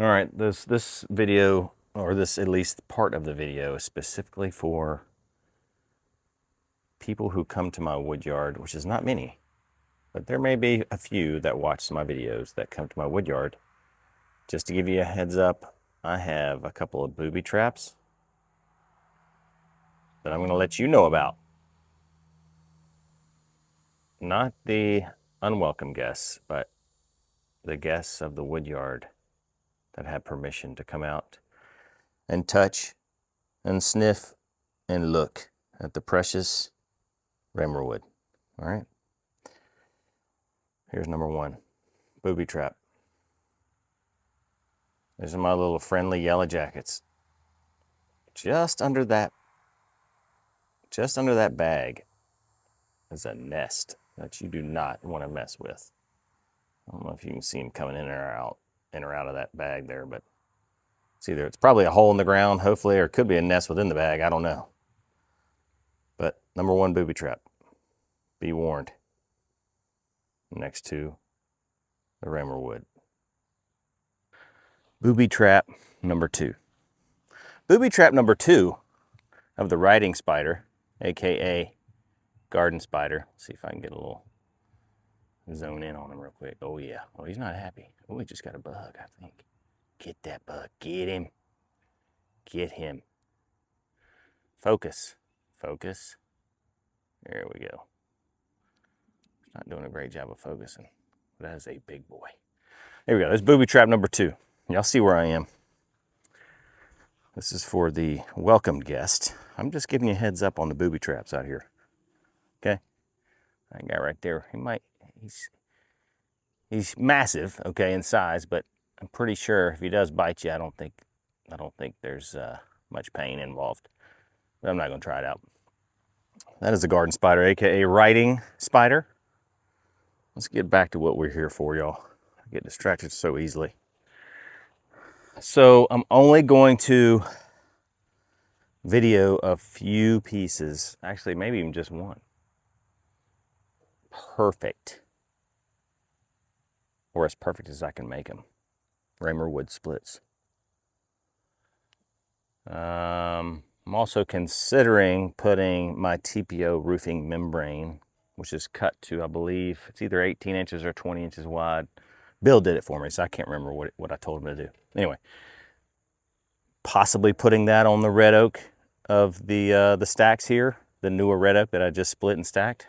All right, this video, or this at least part of the video, is specifically for people who come to my wood yard, which is not many, but there may be a few that watch my videos that come to my wood yard. Just to give you a heads up, I have a couple of booby traps that I'm going to let you know about. Not the unwelcome guests, but the guests of the wood yard that have permission to come out and touch and sniff and look at the precious rammer wood. All right. Here's number one, booby trap. These are my little friendly yellow jackets. Just under that bag is a nest that you do not want to mess with. I don't know if you can see them coming in or out of that bag there, but it's probably a hole in the ground, hopefully, or it could be a nest within the bag. I don't know. But number one, booby trap. Be warned. Next to the rammer wood. Booby trap number two. Booby trap number two of the riding spider, aka garden spider. Let's see if I can get a little zone in on him real quick. Oh yeah. Oh, he's not happy. Oh, he just got a bug, I think. Get that bug. Get him. Get him. Focus. Focus. There we go. He's not doing a great job of focusing. That is a big boy. There we go. There's booby trap number two. Y'all see where I am. This is for the welcomed guest. I'm just giving you a heads up on the booby traps out here. Okay? That guy right there, he's massive, okay, in size, but I'm pretty sure if he does bite you, I don't think there's much pain involved. But I'm not going to try it out. That is a garden spider, aka riding spider. Let's get back to what we're here for, y'all. I get distracted so easily. So I'm only going to video a few pieces, actually maybe even just one. Perfect, or as perfect as I can make them. Rammer wood splits. I'm also considering putting my TPO roofing membrane, which is cut to, I believe, it's either 18 inches or 20 inches wide. Bill did it for me, so I can't remember what I told him to do. Anyway, possibly putting that on the red oak of the stacks here, the newer red oak that I just split and stacked.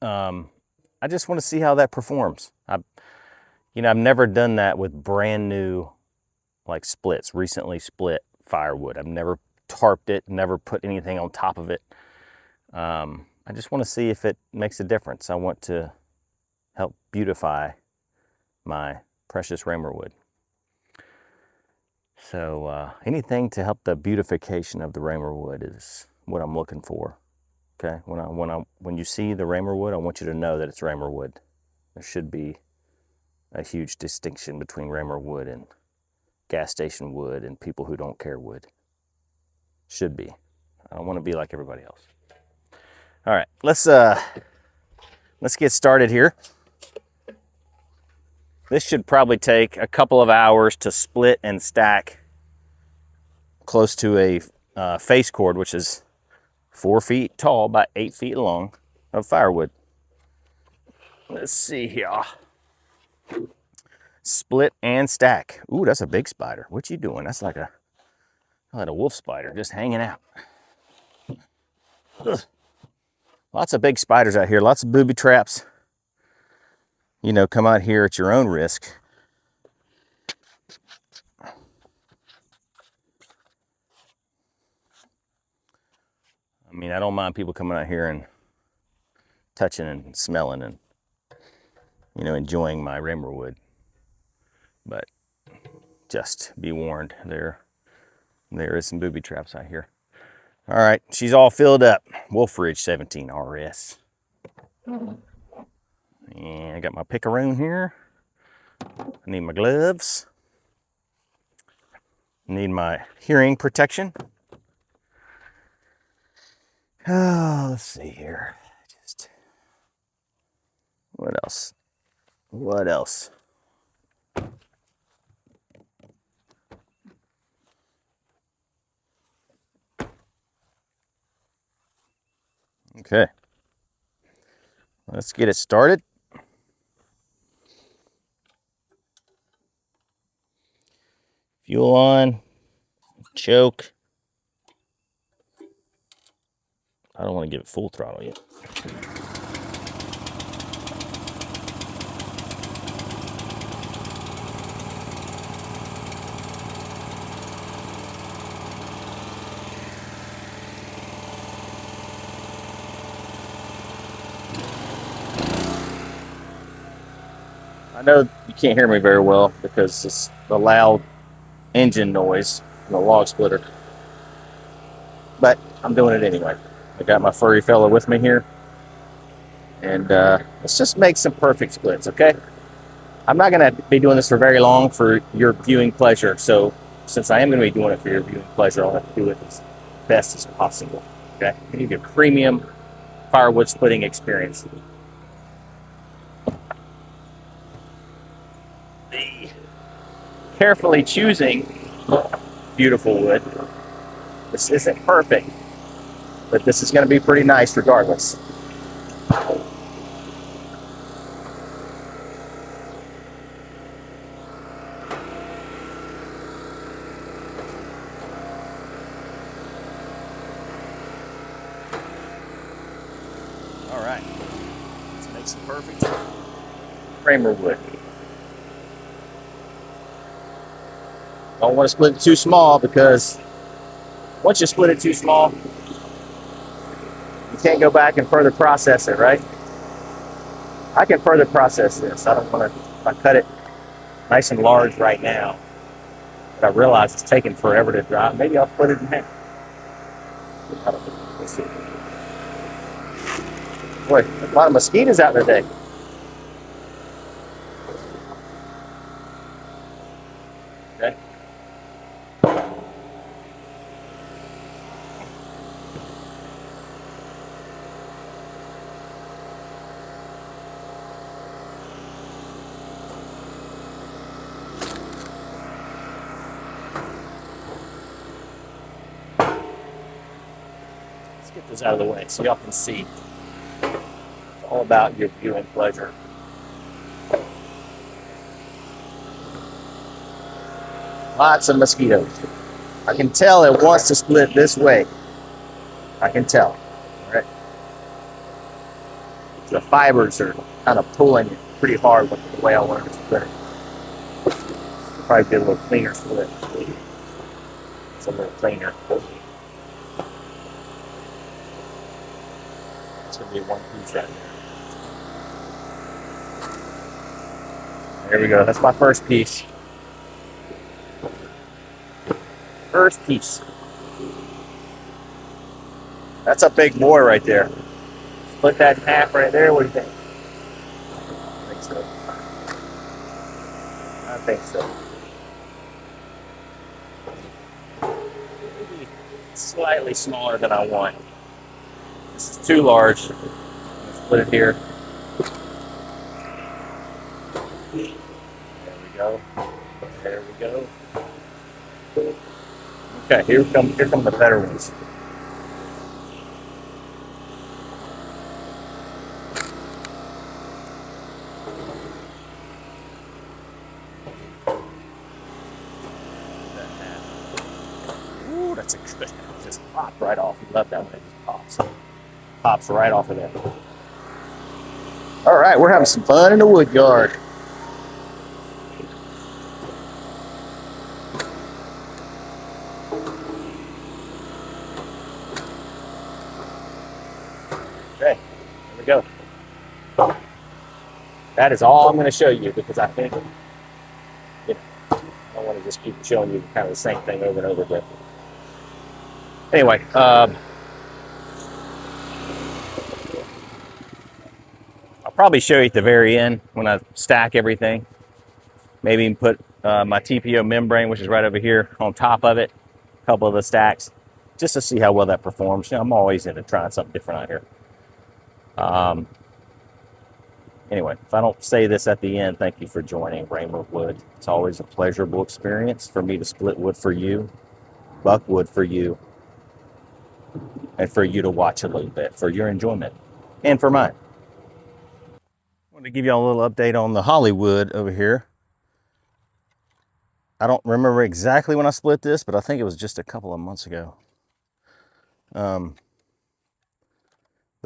I just want to see how that performs. I've never done that with brand new, like splits, recently split firewood. I've never tarped it, never put anything on top of it. I just want to see if it makes a difference. I want to help beautify my precious rammer wood. So anything to help the beautification of the rammer wood is what I'm looking for. Okay, when you see the rammer wood, I want you to know that it's rammer wood. There should be a huge distinction between rammer wood and gas station wood and people who don't care wood. Should be. I don't want to be like everybody else. All right, let's get started here. This should probably take a couple of hours to split and stack close to a face cord, which is 4 feet tall by 8 feet long of firewood. Let's see here. Split and stack. Ooh, that's a big spider. What you doing? That's like a wolf spider just hanging out. Ugh. Lots of big spiders out here. Lots of booby traps. Come out here at your own risk. I mean, I don't mind people coming out here and touching and smelling and, enjoying my rammer wood. But just be warned, there is some booby traps out here. All right, she's all filled up. Wolf Ridge 17 RS. And I got my picaroon here. I need my gloves. I need my hearing protection. Oh, let's see here. What else? Okay, let's get it started. Fuel on, choke. I don't want to give it full throttle yet. I know you can't hear me very well because it's the loud engine noise from the log splitter, but I'm doing it anyway. I got my furry fella with me here, and let's just make some perfect splits, okay? I'm not going to be doing this for very long for your viewing pleasure, so since I am going to be doing it for your viewing pleasure, I'll have to do it as best as possible, okay? I need a premium firewood splitting experience. Carefully choosing beautiful wood. This isn't perfect, but this is going to be pretty nice regardless. All right, let's make some perfect framer wood. Don't want to split it too small because once you split it too small, you can't go back and further process it, right? I can further process this. I don't want to, if I cut it nice and large right now, but I realize it's taking forever to dry, maybe I'll split it in half. Let's see. Boy, a lot of mosquitoes out today. Okay. Let's get those out of the way so y'all can see. It's all about your viewing pleasure. Lots of mosquitoes. I can tell it wants to split this way. I can tell. All right. The fibers are kind of pulling it pretty hard with the way I wanted to split it. Probably be a little cleaner split. It's a little cleaner. It's going to be one piece right there. There we go. That's my first piece. First piece. That's a big boy right there. Split that in half right there. What do you think? I think so. I think so. Maybe slightly smaller than I want. This is too large. I'm gonna split it here. There we go. There we go. Okay, here come the better ones. Ooh, that's a good. Just popped right off. You love that when it just pops. Pops right off of there. All right, we're having some fun in the wood yard. Okay, here we go. That is all I'm going to show you because I think I don't want to just keep showing you kind of the same thing over and over again. Anyway, I'll probably show you at the very end when I stack everything. Maybe even put my TPO membrane, which is right over here, on top of it. A couple of the stacks, just to see how well that performs. You know, I'm always into trying something different out here. Anyway, if I don't say this at the end, thank you for joining Raymer Wood. It's always a pleasurable experience for me to split wood for you, buck wood for you. and for you to watch a little bit for your enjoyment and for mine. I want to give y'all a little update on the Hollywood over here. I don't remember exactly when I split this, but I think it was just a couple of months ago. The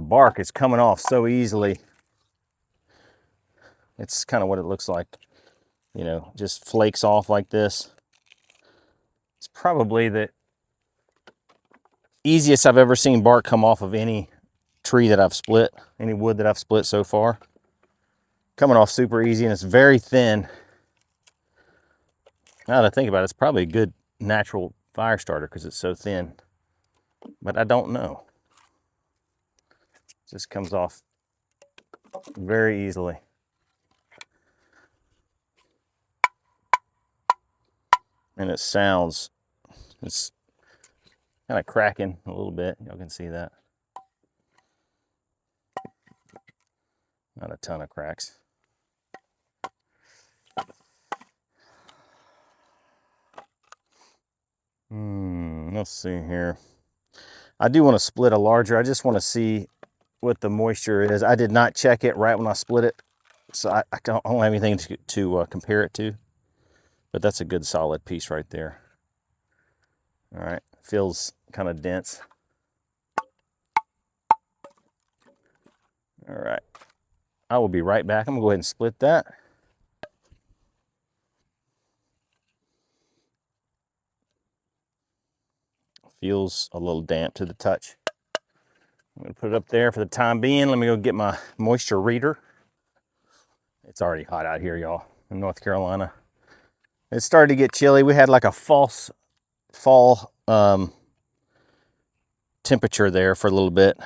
bark is coming off so easily. It's kind of what it looks like, you know, just flakes off like this. It's probably the easiest I've ever seen bark come off of any tree that I've split, any wood that I've split so far. Coming off super easy, and it's very thin. Now that I think about it, it's probably a good natural fire starter because it's so thin. But I don't know. It just comes off very easily. And it sounds, it's kind of cracking a little bit. Y'all can see that. Not a ton of cracks. Let's see here. I do want to split a larger. I just want to see what the moisture is. I did not check it right when I split it, so I don't have anything to compare it to. But that's a good solid piece right there. All right, feels kind of dense. All right, I will be right back. I'm gonna go ahead and split that. Feels a little damp to the touch. I'm gonna put it up there for the time being. Let me go get my moisture reader. It's already hot out here, y'all, in North Carolina. It started to get chilly. We had like a false fall temperature there for a little bit.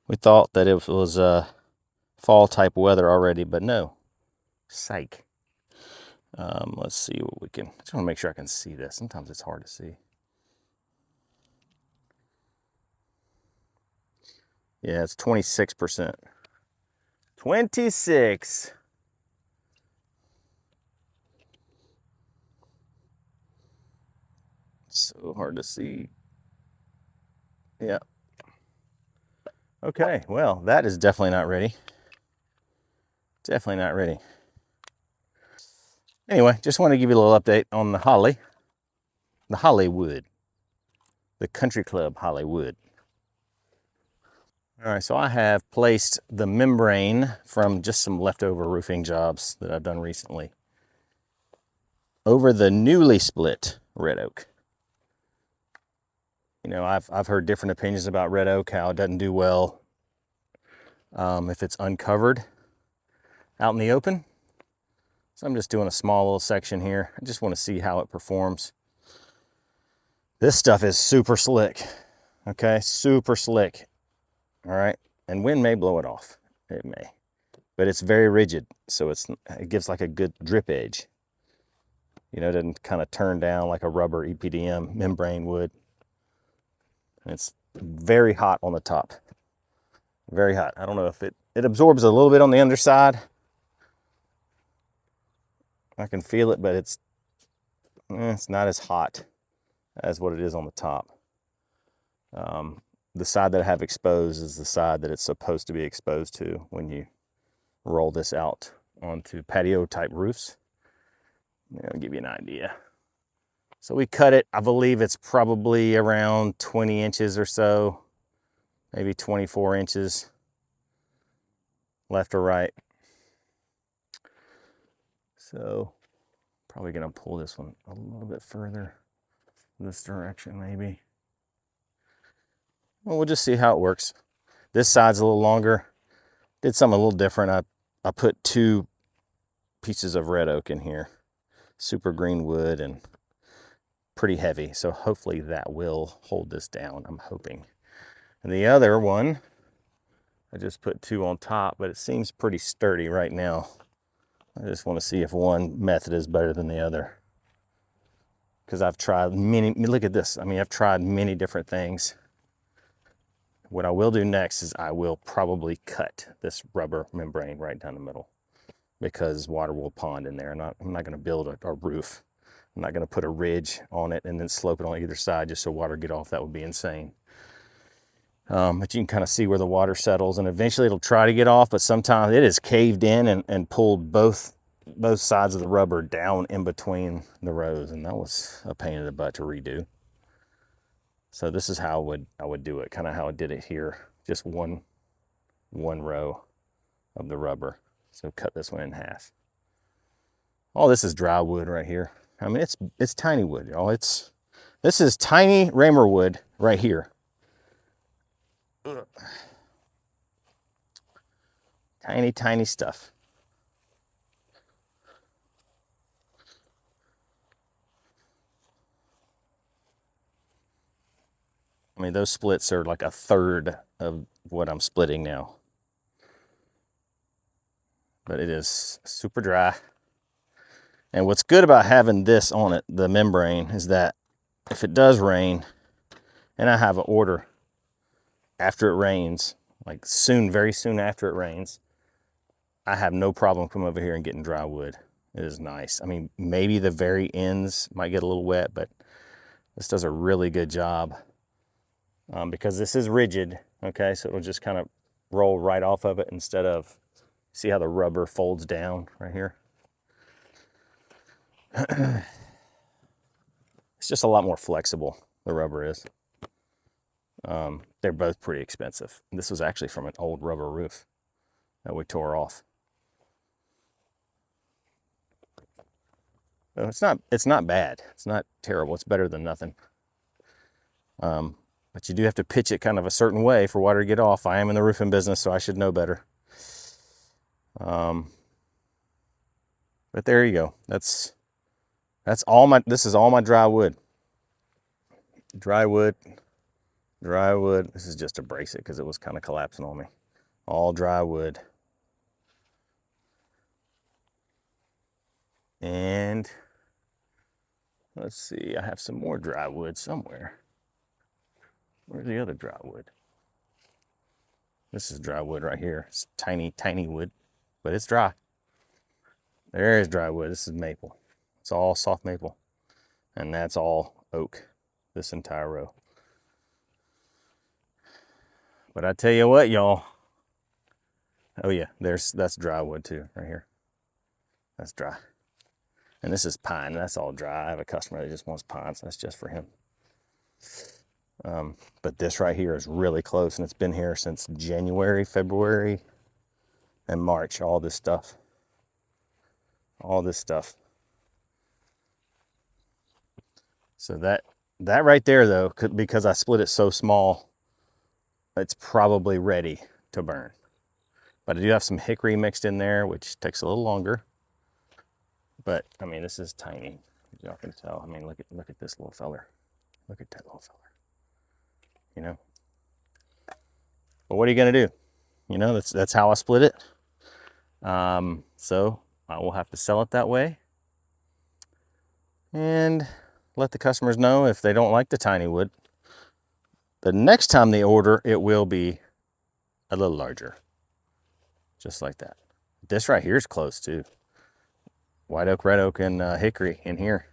We thought that it was fall type weather already, but no. Psych. Let's see what we can. I just want to make sure I can see this. Sometimes it's hard to see. Yeah, it's 26%. 26. So hard to see. Yeah. Okay, well, that is definitely not ready. Definitely not ready. Anyway, just want to give you a little update on the Hollywood, the Country Club Hollywood. All right, so I have placed the membrane from just some leftover roofing jobs that I've done recently over the newly split red oak. You know, I've heard different opinions about red oak, how it doesn't do well if it's uncovered out in the open. So I'm just doing a small little section here. I just want to see how it performs. This stuff is super slick, okay? Super slick, all right? And wind may blow it off, it may. But it's very rigid, so it gives like a good drip edge. You know, it doesn't kind of turn down like a rubber EPDM membrane would. And it's very hot on the top. Very hot. I don't know if it absorbs a little bit on the underside. I can feel it, but it's not as hot as what it is on the top. The side that I have exposed is the side that it's supposed to be exposed to when you roll this out onto patio type roofs. I'll give you an idea. So we cut it, I believe it's probably around 20 inches or so, maybe 24 inches, left or right. So probably gonna pull this one a little bit further this direction maybe. Well, we'll just see how it works. This side's a little longer. Did something a little different. I put 2 pieces of red oak in here. Super green wood and pretty heavy. So hopefully that will hold this down, I'm hoping. And the other one, I just put 2 on top, but it seems pretty sturdy right now. I just want to see if one method is better than the other. Because I've tried many, look at this. I mean, I've tried many different things. What I will do next is I will probably cut this rubber membrane right down the middle because water will pond in there. I'm not going to build a roof. I'm not going to put a ridge on it and then slope it on either side just so water get off. That would be insane. But you can kind of see where the water settles, and eventually it'll try to get off, but sometimes it is caved in and pulled both sides of the rubber down in between the rows, and that was a pain in the butt to redo. So this is how I would do it, kind of how I did it here, just one row of the rubber. So cut this one in half. All this is dry wood right here. I mean, it's tiny wood, y'all. This is tiny Raymer wood right here. Ugh. Tiny stuff. I mean, those splits are like a third of what I'm splitting now. But it is super dry. And what's good about having this on it, the membrane, is that if it does rain, and I have an order after it rains, like soon, very soon after it rains, I have no problem coming over here and getting dry wood. It is nice. I mean, maybe the very ends might get a little wet, but this does a really good job. Because this is rigid, okay? So it'll just kind of roll right off of it instead of, see how the rubber folds down right here? It's just a lot more flexible, the rubber is. They're both pretty expensive. This was actually from an old rubber roof that we tore off. So it's not bad. It's not terrible. It's better than nothing. But you do have to pitch it kind of a certain way for water to get off. I am in the roofing business, so I should know better. But there you go. That's all this is all my dry wood. Dry wood. This is just to brace it because it was kind of collapsing on me. All dry wood. And let's see, I have some more dry wood somewhere. Where's the other dry wood? This is dry wood right here. It's tiny wood, but it's dry. There is dry wood. This is maple. It's all soft maple. And that's all oak, this entire row. But I tell you what, y'all. Oh yeah, that's dry wood too, right here. That's dry. And this is pine. That's all dry. I have a customer that just wants pine, so that's just for him. But this right here is really close, and it's been here since January, February, and March. All this stuff. So that right there, though, because I split it so small, it's probably ready to burn. But I do have some hickory mixed in there, which takes a little longer. But I mean, this is tiny. Y'all can tell. I mean, look at this little feller. Look at that little feller. You know. But what are you gonna do? You know, that's how I split it. So I will have to sell it that way, and let the customers know if they don't like the tiny wood. The next time they order, it will be a little larger, just like that. This right here is close too. White oak, red oak, and hickory in here.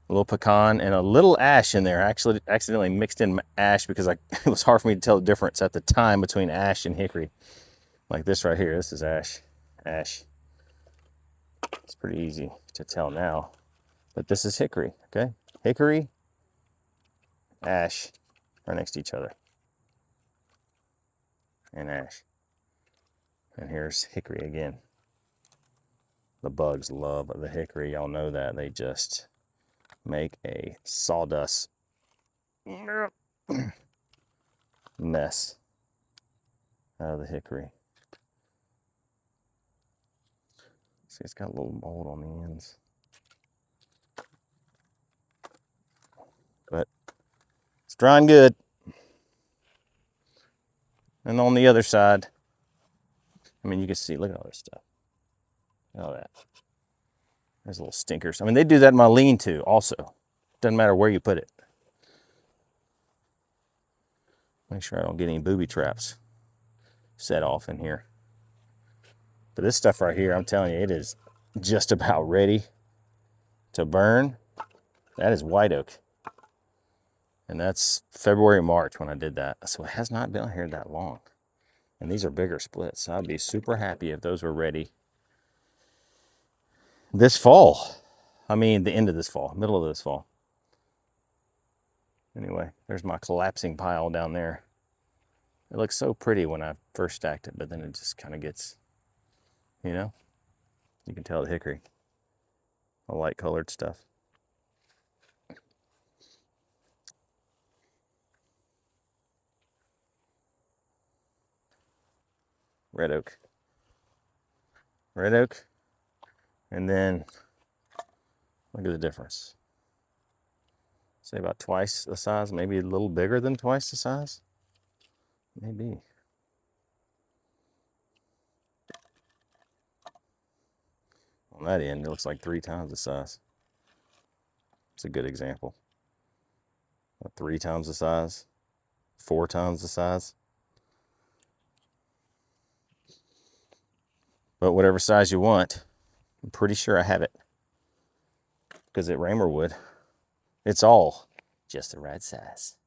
A little pecan and a little ash in there. I actually accidentally mixed in ash because it was hard for me to tell the difference at the time between ash and hickory. Like this right here, this is ash. Ash. It's pretty easy to tell now. But this is hickory, okay? Hickory, ash are next to each other. And ash. And here's hickory again. The bugs love the hickory. Y'all know that. They just make a sawdust mess out of the hickory. See, it's got a little mold on the ends. But it's drying good. And on the other side, I mean, you can see, look at all this stuff. Look at all that. There's little stinkers. I mean, they do that in my lean-to also. Doesn't matter where you put it. Make sure I don't get any booby traps set off in here. But this stuff right here, I'm telling you, it is just about ready to burn. That is white oak. And that's February, March when I did that. So it has not been here that long. And these are bigger splits. So I'd be super happy if those were ready this fall. I mean, the end of this fall, middle of this fall. Anyway, there's my collapsing pile down there. It looks so pretty when I first stacked it, but then it just kind of gets, you know, you can tell the hickory, the light colored stuff. Red oak. Red oak. And then look at the difference. Say about twice the size, maybe a little bigger than twice the size. Maybe. On that end, it looks like 3 times the size. It's a good example. 3 times the size, 4 times the size. But whatever size you want, I'm pretty sure I have it. Because at Raymerwood, it's all just the right size.